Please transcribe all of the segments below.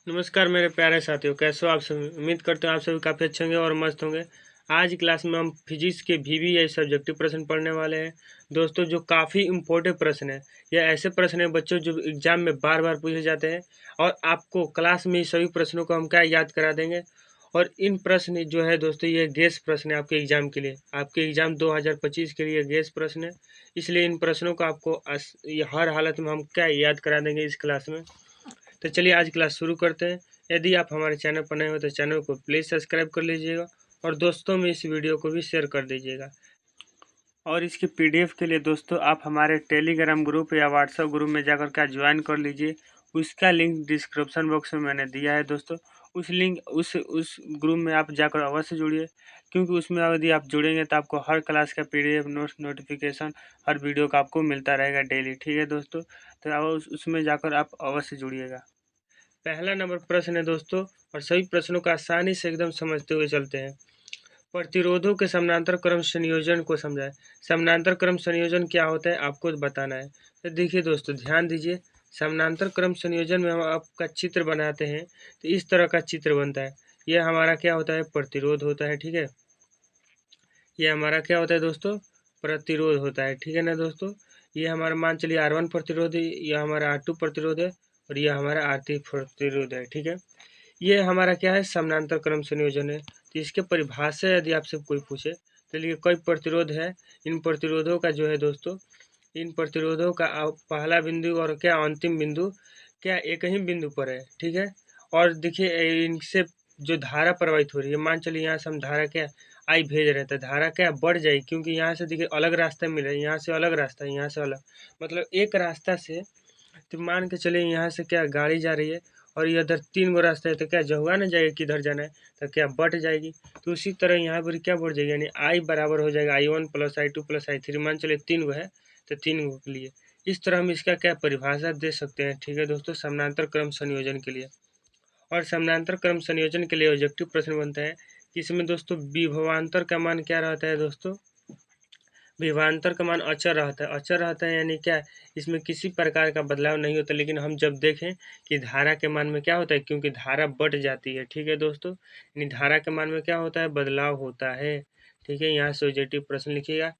नमस्कार मेरे प्यारे साथियों, कैसे हो आप सभी। उम्मीद करते हो आप सभी काफ़ी अच्छे होंगे और मस्त होंगे। आज की क्लास में हम फिजिक्स के VVI सब्जेक्टिव प्रश्न पढ़ने वाले हैं दोस्तों, जो काफ़ी इम्पोर्टेंट प्रश्न है। ये ऐसे प्रश्न है बच्चों जो एग्जाम में बार बार पूछे जाते हैं और आपको क्लास में ही सभी प्रश्नों को हम क्या याद करा देंगे। और इन प्रश्न जो है दोस्तों, ये गेस प्रश्न है आपके एग्जाम के लिए। आपके एग्जाम 2025 के लिए गेस प्रश्न है, इसलिए इन प्रश्नों को आपको ये हर हालत में हम क्या याद करा देंगे इस क्लास में। तो चलिए आज क्लास शुरू करते हैं। यदि आप हमारे चैनल पर नए हो तो चैनल को प्लीज़ सब्सक्राइब कर लीजिएगा और दोस्तों में इस वीडियो को भी शेयर कर दीजिएगा। और इसकी PDF के लिए दोस्तों आप हमारे टेलीग्राम ग्रुप या व्हाट्सएप ग्रुप में जाकर के ज्वाइन कर लीजिए। उसका लिंक डिस्क्रिप्शन बॉक्स में मैंने दिया है दोस्तों। उस ग्रुप में आप जाकर अवश्य जुड़िए, क्योंकि उसमें यदि आप जुड़ेंगे तो आपको हर क्लास का PDF नोट्स नोटिफिकेशन हर वीडियो का आपको मिलता रहेगा डेली। ठीक है दोस्तों, तो उसमें जाकर आप अवश्य जुड़िएगा। पहला नंबर प्रश्न है दोस्तों, और सभी प्रश्नों का आसानी से एकदम समझते हुए चलते हैं। प्रतिरोधों के समानांतर क्रम संयोजन को समझाएं। समानांतर क्रम संयोजन क्या होता है आपको बताना है। तो देखिए दोस्तों, ध्यान दीजिए। समानांतर क्रम संयोजन में हम आपका चित्र बनाते हैं तो इस तरह का चित्र बनता है। यह हमारा क्या होता है, प्रतिरोध होता है। ठीक है, ये हमारा क्या होता है दोस्तों, प्रतिरोध होता है। ठीक है ना दोस्तों, ये हमारा मान चलिए R1 प्रतिरोध है, यह हमारा R2 प्रतिरोध है और यह हमारा R3 प्रतिरोध है। ठीक है, ये हमारा क्या है, समानांतर क्रम संयोजन है। तो इसके परिभाषा यदि आपसे कोई पूछे तो लिए कोई प्रतिरोध है, इन प्रतिरोधों का जो है दोस्तों, इन प्रतिरोधों का पहला बिंदु और क्या अंतिम बिंदु क्या एक ही बिंदु पर है। ठीक है, और देखिए इनसे जो धारा प्रवाहित हो रही है, मान चलिए यहाँ से हम धारा क्या आई भेज रहे थे, धारा क्या बढ़ जाएगी, क्योंकि यहाँ से देखिए अलग रास्ता मिल रहा है, यहाँ से अलग रास्ता है, यहाँ से अलग, मतलब एक रास्ता से। तो मान के चलिए यहाँ से क्या गाड़ी जा रही है और ये इधर 3 गो रास्ता है, तो क्या जहुआ ना जाएगा किधर जाना है, तो क्या बढ़ जाएगी। तो उसी तरह यहाँ पर क्या बढ़ जाएगी, यानी आई बराबर हो जाएगा I1 + I2 + I3। मान चलिए 3 गो है तो 3 गो के लिए इस तरह हम इसका क्या परिभाषा दे सकते हैं। ठीक है दोस्तों, समानांतर क्रम संयोजन के लिए। और समानांतर क्रम संयोजन के लिए ऑब्जेक्टिव प्रश्न बनता है कि इसमें दोस्तों विभवांतर का मान क्या रहता है दोस्तों, विभवांतर का मान अचर रहता है। अचर रहता है यानी क्या, इसमें किसी प्रकार का बदलाव नहीं होता। लेकिन हम जब देखें कि धारा के मान में क्या होता है, क्योंकि धारा बढ़ जाती है। ठीक है दोस्तों, यानी धारा के मान में क्या होता है, बदलाव होता है। ठीक है, यहाँ से ऑब्जेक्टिव प्रश्न लिखिएगा।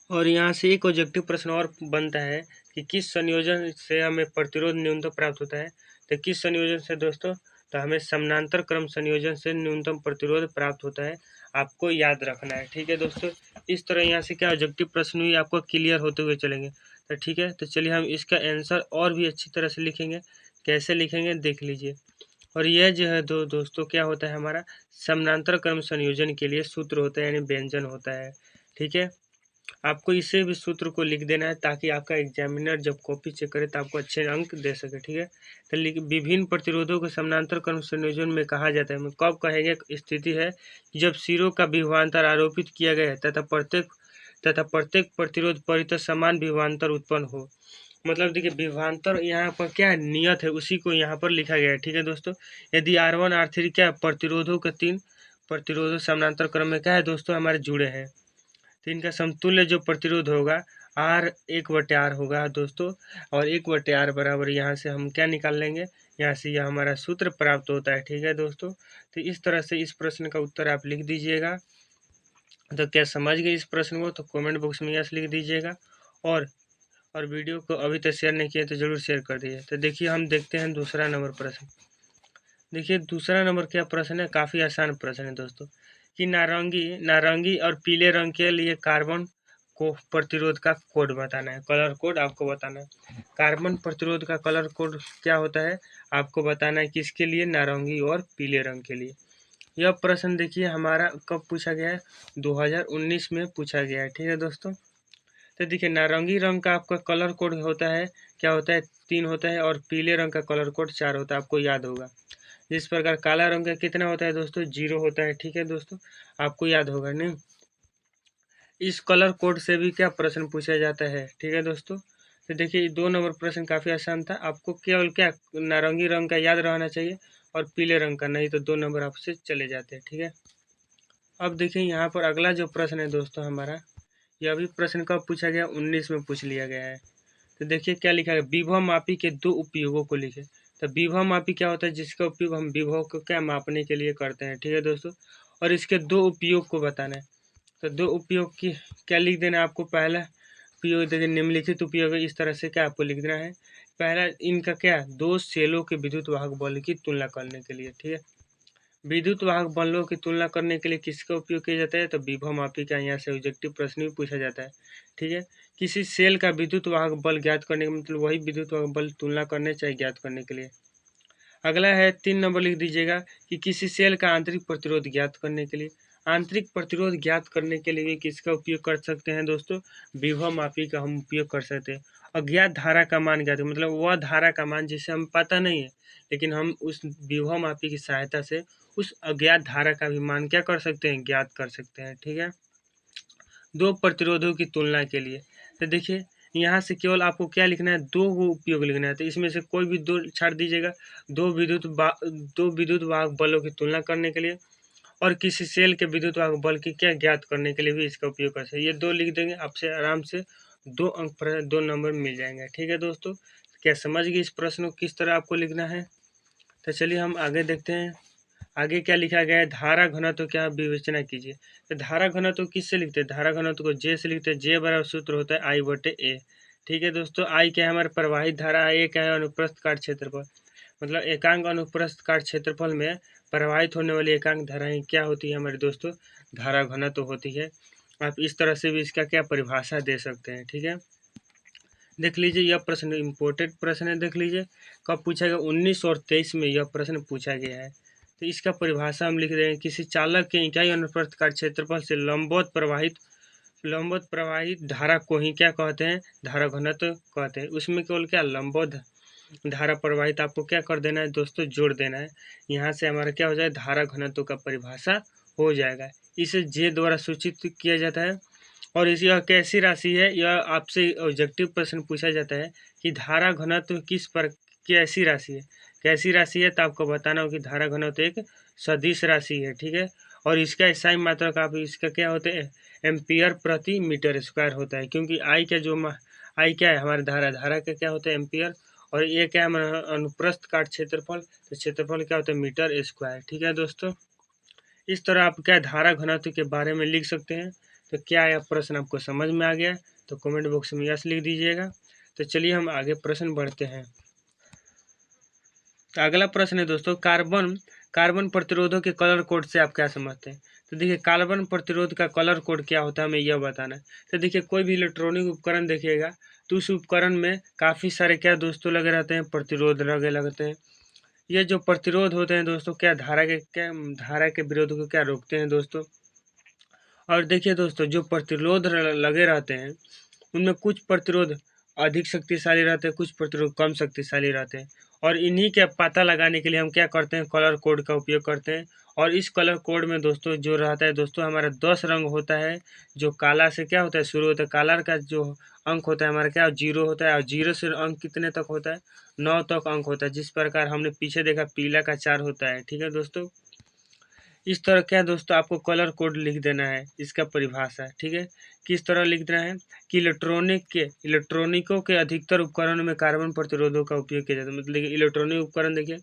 और यहाँ से एक ऑब्जेक्टिव प्रश्न और बनता है कि किस संयोजन से हमें प्रतिरोध न्यूनतम प्राप्त होता है। तो किस संयोजन से दोस्तों, तो हमें समानांतर क्रम संयोजन से न्यूनतम प्रतिरोध प्राप्त होता है, आपको याद रखना है। ठीक है दोस्तों, इस तरह यहाँ से क्या ऑब्जेक्टिव प्रश्न भी आपको क्लियर होते हुए चलेंगे। तो ठीक है, तो चलिए हम इसका आंसर और भी अच्छी तरह से लिखेंगे। कैसे लिखेंगे देख लीजिए। और यह जो है दोस्तों क्या होता है, हमारा समानांतर क्रम संयोजन के लिए सूत्र होता है, यानी व्यंजन होता है। ठीक है, आपको इसे भी सूत्र को लिख देना है ताकि आपका एग्जामिनर जब कॉपी चेक करे तो आपको अच्छे अंक दे सके। ठीक है, तो विभिन्न प्रतिरोधों को समानांतर क्रम संयोजन में कहा जाता है। कब कहेंगे, स्थिति है जब सिरों का विभवांतर आरोपित किया गया है तथा प्रत्येक प्रतिरोध परितः समान विभवांतर उत्पन्न हो। मतलब देखिए, विभवांतर यहाँ पर क्या नियत है, उसी को यहाँ पर लिखा गया है। ठीक है दोस्तों, यदि R1 R3 क्या प्रतिरोधों के 3 प्रतिरोधों समानांतर क्रम में क्या है दोस्तों, हमारे जुड़े हैं, तो इनका समतुल्य जो प्रतिरोध होगा R1/R होगा दोस्तों। और 1/R बराबर यहाँ से हम क्या निकाल लेंगे, यहाँ से यह हमारा सूत्र प्राप्त होता है। ठीक है दोस्तों, तो इस तरह से इस प्रश्न का उत्तर आप लिख दीजिएगा। तो क्या समझ गए इस प्रश्न को, तो कमेंट बॉक्स में यस लिख दीजिएगा। और वीडियो को अभी तक शेयर नहीं किया तो जरूर शेयर कर दीजिए। तो देखिए हम देखते हैं दूसरा नंबर प्रश्न। देखिए दूसरा नंबर क्या प्रश्न है, काफ़ी आसान प्रश्न है दोस्तों, कि नारंगी और पीले रंग के लिए कार्बन को प्रतिरोध का कोड बताना है, कलर कोड आपको बताना है। कार्बन प्रतिरोध का कलर कोड क्या होता है आपको बताना है, किसके लिए, नारंगी और पीले रंग के लिए। यह प्रश्न देखिए हमारा कब पूछा गया है, 2019 में पूछा गया है। ठीक है दोस्तों, तो देखिए नारंगी रंग का आपका कलर कोड होता है, क्या होता है, 3 होता है, और पीले रंग का कलर कोड 4 होता है, आपको याद होगा। जिस प्रकार काला रंग का कितना होता है दोस्तों, 0 होता है। ठीक है दोस्तों, आपको याद होगा नहीं। इस कलर कोड से भी क्या प्रश्न पूछा जाता है। ठीक है दोस्तों, तो देखिए 2 नंबर प्रश्न काफ़ी आसान था, आपको केवल क्या नारंगी रंग का याद रहना चाहिए और पीले रंग का, नहीं तो 2 नंबर आपसे चले जाते हैं। ठीक है, अब देखिए यहाँ पर अगला जो प्रश्न है दोस्तों हमारा, यह भी प्रश्न कब पूछा गया, 19 में पूछ लिया गया है। तो देखिए क्या लिखा है, विभव मापी के 2 उपयोगों को लिखे। तो विभव मापी क्या होता है, जिसका उपयोग हम विभव को क्या मापने के लिए करते हैं। ठीक है दोस्तों, और इसके दो उपयोग को बताना है। तो दो उपयोग की क्या लिख देना है आपको। पहला उपयोग देखिए, निम्नलिखित उपयोग इस तरह से क्या आपको लिख देना है। पहला, इनका क्या, दो सेलों के विद्युत वाहक बल की तुलना करने के लिए। ठीक है, विद्युत वाहक बलों की तुलना करने के लिए किसका उपयोग किया जाता है, तो विभव मापी का यहाँ से ऑब्जेक्टिव प्रश्न भी पूछा जाता है। ठीक है, किसी सेल का विद्युत वाहक बल ज्ञात करने का मतलब वही विद्युत वाहक बल तुलना करने चाहिए ज्ञात करने के लिए। अगला है 3 नंबर लिख दीजिएगा कि किसी सेल का आंतरिक प्रतिरोध ज्ञात करने के लिए। आंतरिक प्रतिरोध ज्ञात करने के लिए किसका उपयोग कर सकते हैं दोस्तों, विभव मापी का हम उपयोग कर सकते हैं। अज्ञात धारा का मान ज्ञात, मतलब वह धारा का मान जिसे हम पता नहीं है, लेकिन हम उस विभव मापी की सहायता से उस अज्ञात धारा का भी मान क्या कर सकते हैं, ज्ञात कर सकते हैं। ठीक है, दो प्रतिरोधों की तुलना के लिए। तो देखिए, यहाँ से केवल आपको क्या लिखना है, दो उपयोग लिखना है। तो इसमें से कोई भी दो छाड़ दीजिएगा। दो विद्युत वाहक बलों की तुलना करने के लिए और किसी सेल के विद्युत वाहक बल की क्या ज्ञात करने के लिए भी इसका उपयोग कर सकते हैं। ये दो लिख देंगे, आपसे आराम से 2 अंक पर 2 नंबर मिल जाएंगे। ठीक है दोस्तों, क्या समझ गए इस प्रश्न को किस तरह आपको लिखना है। तो चलिए हम आगे देखते हैं। आगे क्या लिखा गया है, धारा घनत्व क्या विवेचना कीजिए। तो धारा घनत्व किससे लिखते हैं, धारा घनत्व को जे से लिखते हैं। जे बराबर सूत्र होता है आई बटे ए। ठीक है दोस्तों, आई क्या है, हमारे प्रवाहित धारा है। ए क्या है, अनुप्रस्थ काट क्षेत्रफल। मतलब एकांक अनुप्रस्थ काट क्षेत्रफल में प्रवाहित होने वाली एकांक धाराएं क्या होती है हमारे दोस्तों, धारा घनत्व होती है। आप इस तरह से भी इसका क्या परिभाषा दे सकते हैं। ठीक है, देख लीजिए यह प्रश्न इम्पोर्टेंट प्रश्न है। देख लीजिए कब पूछा गया, 19 और 23 में यह प्रश्न पूछा गया है। तो इसका परिभाषा हम लिख रहे हैं, किसी चालक के इकाई अनुप्रस्थ काट क्षेत्रफल से लंबवत प्रवाहित धारा को ही क्या कहते हैं, धारा घनत्व कहते हैं। उसमें केवल क्या लंबवत धारा प्रवाहित आपको क्या कर देना है दोस्तों, जोड़ देना है। यहाँ से हमारा क्या हो जाए, धारा घनत्व का परिभाषा हो जाएगा। इसे जे द्वारा सूचित किया जाता है। और इस यह कैसी राशि है, यह आपसे ऑब्जेक्टिव प्रश्न पूछा जाता है कि धारा घनत्व किस पर कैसी राशि है। कैसी राशि है, तो आपको बताना हो कि धारा घनत्व एक सदिश राशि है। ठीक है, और इसका SI मात्रक आप इसका क्या होते हैं, एम्पियर प्रति मीटर स्क्वायर होता है। क्योंकि आई क्या है, हमारे धारा का क्या होता है, एम्पियर। और ये क्या है, हमारा अनुप्रस्थ काट क्षेत्रफल। तो क्षेत्रफल क्या होता है, मीटर स्क्वायर। ठीक है दोस्तों, इस तरह आप क्या धारा घनत्व के बारे में लिख सकते हैं। तो क्या यह प्रश्न आपको समझ में आ गया, तो कमेंट बॉक्स में यस लिख दीजिएगा। तो चलिए हम आगे प्रश्न बढ़ते हैं। तो अगला प्रश्न है दोस्तों, कार्बन प्रतिरोधों के कलर कोड से आप क्या समझते हैं। तो देखिए, कार्बन प्रतिरोध का कलर कोड क्या होता है, हमें यह बताना है। तो देखिए, कोई भी इलेक्ट्रॉनिक उपकरण देखिएगा तो उस उपकरण में काफ़ी सारे क्या दोस्तों लगे रहते हैं, प्रतिरोध लगे लगते हैं। ये जो प्रतिरोध होते हैं दोस्तों, क्या धारा के विरोध को क्या रोकते हैं दोस्तों। और देखिए दोस्तों, जो प्रतिरोध लगे रहते हैं उनमें कुछ प्रतिरोध अधिक शक्तिशाली रहते हैं, कुछ प्रतिरोध कम शक्तिशाली रहते हैं। और इन्हीं के पता लगाने के लिए हम क्या करते हैं, कलर कोड का उपयोग करते हैं। और इस कलर कोड में दोस्तों जो रहता है दोस्तों, हमारा 10 रंग होता है। जो काला से क्या होता है, शुरू होता है। काला का जो अंक होता है हमारा क्या, 0 होता है। और 0 से अंक कितने तक होता है, 9 तक अंक होता है। जिस प्रकार हमने पीछे देखा, पीला का 4 होता है। ठीक है दोस्तों, इस तरह क्या दोस्तों, आपको कलर कोड लिख देना है, इसका परिभाषा है। ठीक है, किस तरह लिख देना है कि इलेक्ट्रॉनिकों के अधिकतर उपकरणों में कार्बन प्रतिरोधों का उपयोग किया जाता है। मतलब इलेक्ट्रॉनिक उपकरण देखिए,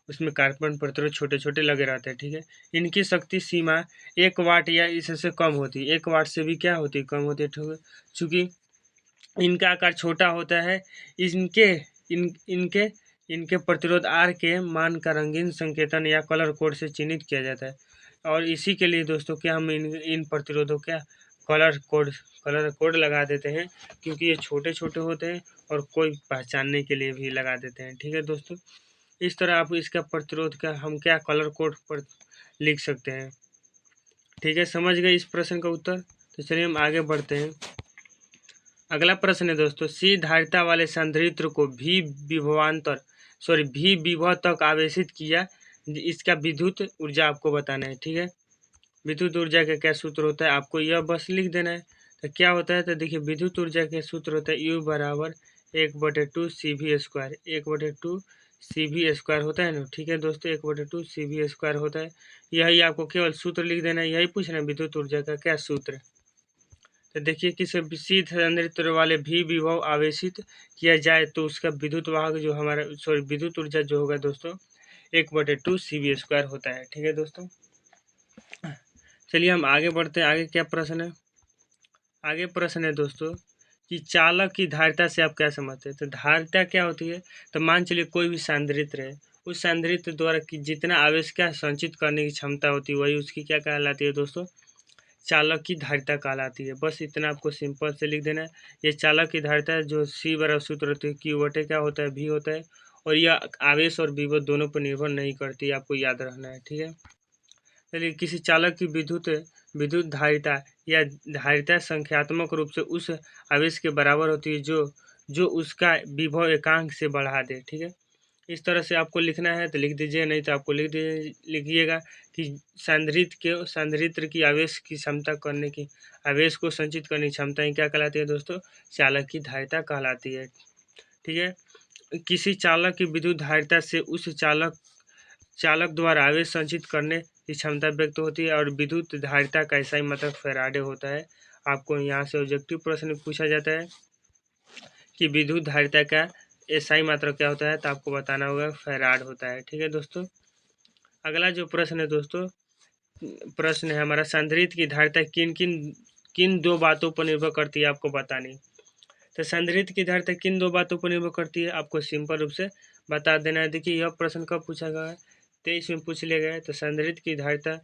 उसमें कार्बन प्रतिरोध छोटे छोटे लगे रहते हैं। ठीक है, इनकी शक्ति सीमा 1 वाट या इससे कम होती है। 1 वाट से भी क्या होती है, कम होती है। ठीक है, चूँकि इनका आकार छोटा होता है, इनके इन इनके इनके प्रतिरोध R के मान का रंगीन संकेतन या कलर कोड से चिन्हित किया जाता है। और इसी के लिए दोस्तों क्या हम इन प्रतिरोधों का कलर कोड लगा देते हैं, क्योंकि ये छोटे छोटे होते हैं और कोई पहचानने के लिए भी लगा देते हैं। ठीक है दोस्तों, इस तरह आप इसका प्रतिरोध का हम क्या कलर कोड पर लिख सकते हैं। ठीक है, समझ गए इस प्रश्न का उत्तर। तो चलिए हम आगे बढ़ते हैं। अगला प्रश्न है दोस्तों, सी धारिता वाले संधारित्र को भी विभव तक आवेशित किया, इसका विद्युत ऊर्जा आपको बताना है। ठीक है, विद्युत ऊर्जा का क्या सूत्र होता है, आपको यह बस लिख देना है। तो क्या होता है, तो देखिए विद्युत ऊर्जा का सूत्र होता है U बराबर 1/2 CV स्क्वायर। 1/2 CV स्क्वायर होता है ना। ठीक है दोस्तों, 1/2 CV स्क्वायर होता है। यही आपको केवल सूत्र लिख देना है, यही पूछना है विद्युत ऊर्जा का क्या सूत्र। तो देखिए किसी विशिष्ट संधारित्र वाले भी विभव आवेशित किया जाए तो उसका विद्युत वाहक जो हमारा विद्युत ऊर्जा जो होगा दोस्तों 1/2 CV² होता है। ठीक है दोस्तों, चलिए हम आगे बढ़ते हैं। आगे क्या प्रश्न है? आगे प्रश्न है दोस्तों कि चालक की धारिता से आप क्या समझते हैं? तो धारिता क्या होती है? तो मान चलिए कोई भी संधारित्र है, उस संधारित्र द्वारा कि जितना आवेश का संचित करने की क्षमता होती है वही उसकी क्या कहलाती है दोस्तों? चालक की धारिता कहलाती है। बस इतना आपको सिंपल से लिख देना है। ये चालक की धारिता है जो C बराबर सूत्र होती है Q बटे क्या होता है V होता है, और यह आवेश और विभव दोनों पर निर्भर नहीं करती, आपको याद रखना है। ठीक है, चलिए किसी चालक की विद्युत धारिता या धारिता संख्यात्मक रूप से उस आवेश के बराबर होती है जो उसका विभव एकांक से बढ़ा दे। ठीक है, इस तरह से आपको लिखना है तो लिख दीजिए, नहीं तो आपको लिखिएगा कि संधारित्र की आवेश की क्षमता करने की आवेश को संचित करने की क्षमता ही क्या कहलाती है दोस्तों? चालक की धारिता कहलाती है। ठीक है, किसी चालक की विद्युत धारिता से उस चालक द्वारा आवेश संचित करने की क्षमता व्यक्त होती है, और विद्युत धारिता का ऐसा ही मतलब फैराडे होता है। आपको यहाँ से ऑब्जेक्टिव प्रश्न पूछा जाता है कि विद्युत धारिता का एसआई मात्रा क्या होता है, तो आपको बताना होगा फैराड होता है। ठीक है दोस्तों, अगला जो प्रश्न है दोस्तों, प्रश्न है हमारा संधारित्र की धारिता किन दो बातों पर निर्भर करती है, आपको बतानी। तो संधारित्र की धारिता किन दो बातों पर निर्भर करती है, आपको सिंपल रूप से बता देना है। देखिए यह प्रश्न कब पूछा गया है? 23 में पूछ लिया गया है। तो संधारित्र की धारिता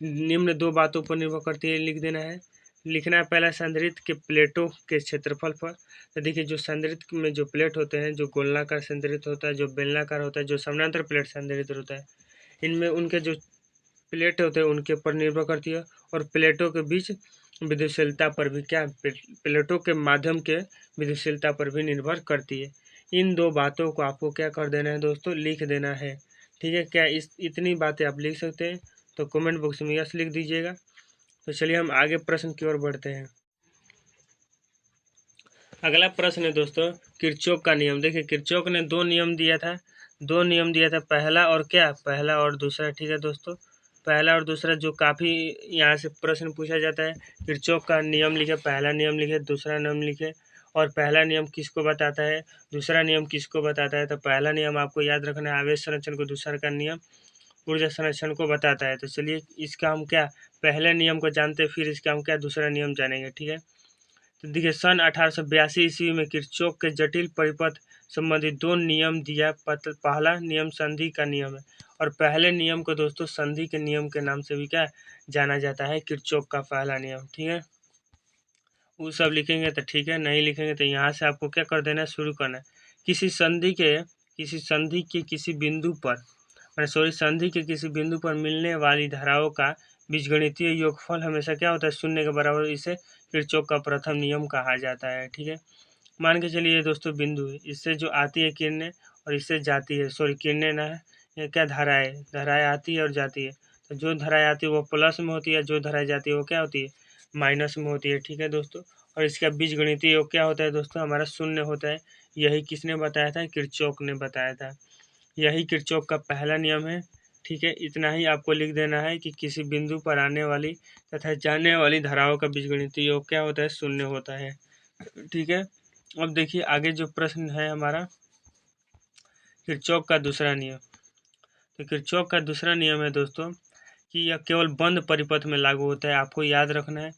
निम्न दो बातों पर निर्भर करती है, लिख देना है। लिखना है पहला, संधारित्र के प्लेटों के क्षेत्रफल पर। तो देखिए जो संधारित्र में जो प्लेट होते हैं, जो गोलाकार संधारित्र होता है, जो बेलनाकार होता है, जो समानांतर प्लेट संधारित्र होता है, इनमें उनके जो प्लेट होते हैं उनके पर निर्भर करती है, और प्लेटों के बीच विद्युतशीलता पर भी क्या, प्लेटों के माध्यम के विद्युतशीलता पर भी निर्भर करती है। इन दो बातों को आपको क्या कर देना है दोस्तों? लिख देना है। ठीक है, क्या इतनी बातें आप लिख सकते हैं? तो कमेंट बॉक्स में यस लिख दीजिएगा। तो चलिए हम आगे प्रश्न की ओर बढ़ते हैं। अगला प्रश्न है दोस्तों किरचॉफ का नियम। देखिए किरचॉफ ने दो नियम दिया था, पहला और क्या, पहला और दूसरा। ठीक है दोस्तों, पहला और दूसरा जो काफ़ी यहाँ से प्रश्न पूछा जाता है। किरचॉफ का नियम लिखे, पहला नियम लिखे, दूसरा नियम लिखे, और पहला नियम किसको बताता है, दूसरा नियम किसको बताता है। तो पहला नियम आपको याद रखना है आवेश संरक्षण को, दूसरा का नियम ऊर्जा संरक्षण को बताता है। तो चलिए इसका हम क्या पहले नियम को जानते हैं, फिर इसका हम क्या दूसरा नियम जानेंगे। ठीक है, तो देखिए सन 1882 ईस्वी में किरचॉफ के जटिल परिपथ संबंधी दो नियम दिया। पहला नियम संधि का नियम है, और पहले नियम को दोस्तों संधि के नियम के नाम से भी क्या जाना जाता है, किरचॉफ का पहला नियम। ठीक है, वो सब लिखेंगे तो ठीक है, नहीं लिखेंगे तो यहाँ से आपको क्या कर देना है, शुरू करना है। किसी संधि के किसी बिंदु पर संधि के किसी बिंदु पर मिलने वाली धाराओं का बीजगणितीय योगफल हमेशा क्या होता है, शून्य के बराबर। इसे किरचॉफ का प्रथम नियम कहा जाता है। ठीक है, मान के चलिए दोस्तों बिंदु है, इससे जो आती है किरणें और इससे जाती है, किरणें ना है, ये क्या धाराएं आती है और जाती है। तो जो धाराएं आती है वो प्लस में होती है, जो धाराएं जाती है वो क्या होती है, माइनस में होती है। ठीक है दोस्तों, और इसका बीजगणितीय योग क्या होता है दोस्तों, हमारा शून्य होता है। यही किसने बताया था, किरचॉफ ने बताया था। यही किरचॉफ का पहला नियम है। ठीक है, इतना ही आपको लिख देना है कि किसी बिंदु पर आने वाली तथा जाने वाली धाराओं का बीजगणितीय योग क्या होता है, शून्य होता है। ठीक है, अब देखिए आगे जो प्रश्न है हमारा किरचॉफ का दूसरा नियम। तो किरचॉफ का दूसरा नियम है दोस्तों कि यह केवल बंद परिपथ में लागू होता है। आपको याद रखना है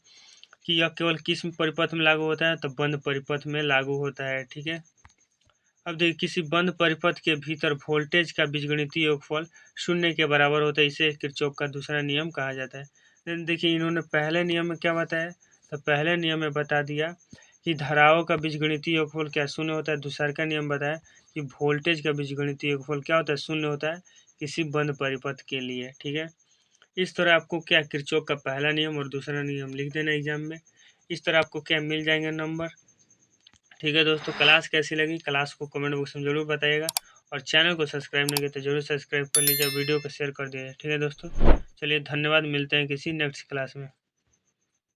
कि यह केवल किस परिपथ में लागू होता है, तो बंद परिपथ में लागू होता है। ठीक है, अब देखिए किसी बंद परिपथ के भीतर वोल्टेज का बीजगणितीय योगफल शून्य के बराबर होता है, इसे किरचॉफ का दूसरा नियम कहा जाता है। देखिए इन्होंने पहले नियम में क्या बताया, तो पहले नियम में बता दिया कि धाराओं का बीजगणितीय योगफल क्या शून्य होता है। दूसरा का नियम बताया कि वोल्टेज का बीजगणितीय योगफल क्या होता है, शून्य होता है किसी बंद परिपथ के लिए। ठीक है, इस तरह आपको क्या किरचॉफ का पहला नियम और दूसरा नियम लिख देना एग्जाम में। इस तरह आपको क्या मिल जाएंगे नंबर। ठीक है दोस्तों, क्लास कैसी लगी, क्लास को कमेंट बॉक्स में जरूर बताइएगा, और चैनल को सब्सक्राइब नहीं किया तो जरूर सब्सक्राइब कर लीजिए, वीडियो को शेयर कर दीजिए। ठीक है दोस्तों, चलिए धन्यवाद, मिलते हैं किसी नेक्स्ट क्लास में।